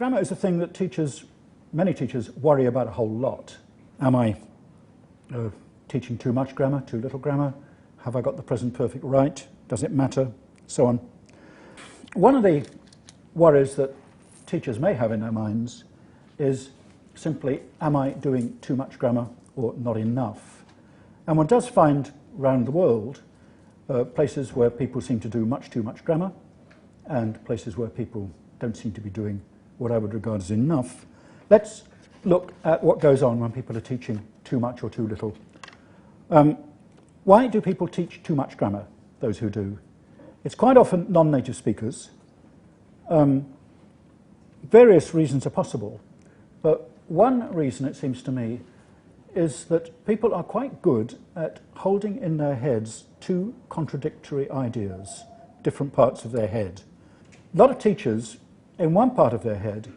Grammar is a thing that many teachers worry about a whole lot. Am I teaching too much grammar, too little grammar? Have I got the present perfect right? Does it matter? So on. One of the worries that teachers may have in their minds is simply, am I doing too much grammar or not enough? And one does find around the world places where people seem to do much too much grammar and places where people don't seem to be doing what I would regard as enough. Let's look at what goes on when people are teaching too much or too little. Why do people teach too much grammar, those who do? It's quite often non-native speakers. Various reasons are possible, but one reason, it seems to me, is that people are quite good at holding in their heads two contradictory ideas, different parts of their head. A lot of teachers, in one part of their head,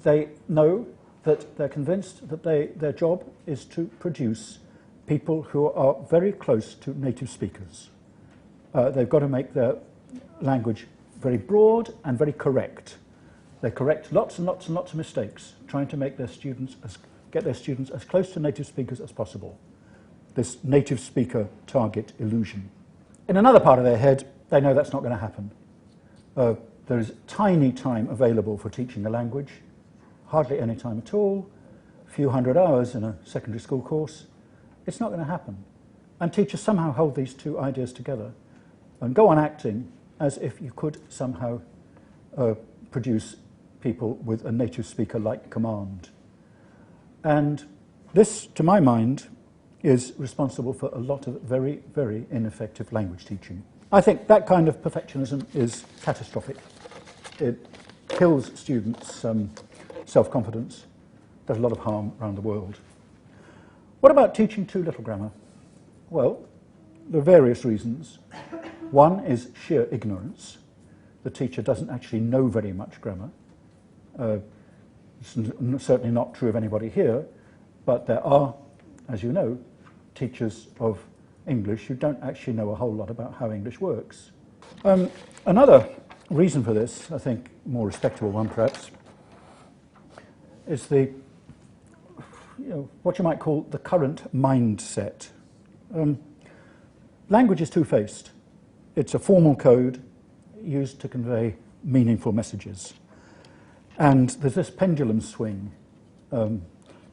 they know that they're convinced that their job is to produce people who are very close to native speakers. They've got to make their language very broad and very correct. They correct lots and lots and lots of mistakes, trying to make get their students as close to native speakers as possible. This native speaker target illusion. In another part of their head, they know that's not going to happen. There is tiny time available for teaching a language, hardly any time at all, a few hundred hours in a secondary school course. It's not going to happen. And teachers somehow hold these two ideas together and go on acting as if you could somehow produce people with a native speaker-like command. And this, to my mind, is responsible for a lot of very, very ineffective language teaching. I think that kind of perfectionism is catastrophic. It kills students' self-confidence, does a lot of harm around the world. What about teaching too little grammar? Well, there are various reasons. One is sheer ignorance. The teacher doesn't actually know very much grammar. It's certainly not true of anybody here, but there are, as you know, teachers of English who don't actually know a whole lot about how English works. Another reason for this, I think more respectable one perhaps, is what you might call the current mindset. Language is two-faced. It's a formal code used to convey meaningful messages. And there's this pendulum swing in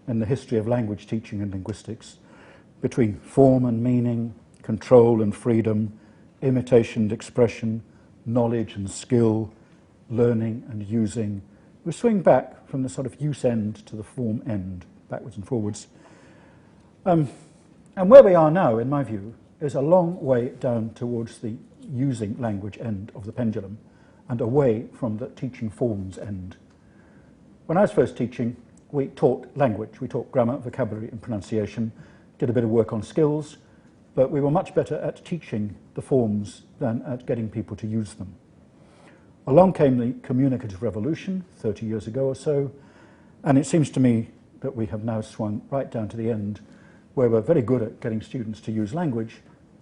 the history of language teaching and linguistics between form and meaning, control and freedom, imitation and expression, knowledge and skill, learning and using. We swing back from the sort of use end to the form end, backwards and forwards. And where we are now, in my view, is a long way down towards the using language end of the pendulum and away from the teaching forms end. When I was first teaching, we taught language. We taught grammar, vocabulary and pronunciation, did a bit of work on skills, but we were much better at teaching the forms than at getting people to use them. Along came the communicative revolution 30 years ago or so, and it seems to me that we have now swung right down to the end, where we're very good at getting students to use language,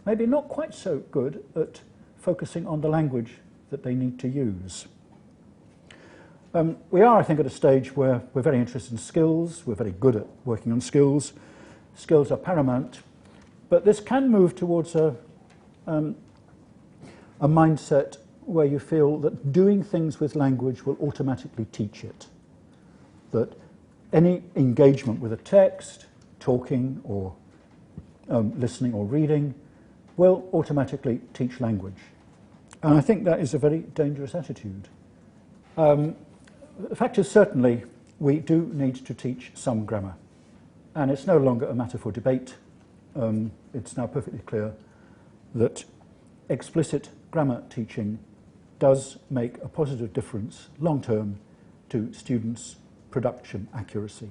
maybe not quite so good at focusing on the language that they need to use. We are, I think, at a stage where we're very interested in skills. We're very good at working on skills. Skills are paramount, but this can move towards a mindset where you feel that doing things with language will automatically teach it. That any engagement with a text, talking or listening or reading, will automatically teach language. And I think that is a very dangerous attitude. The fact is, certainly, we do need to teach some grammar. And it's no longer a matter for debate. It's now perfectly clear that explicit grammar teaching does make a positive difference long term to students' production accuracy.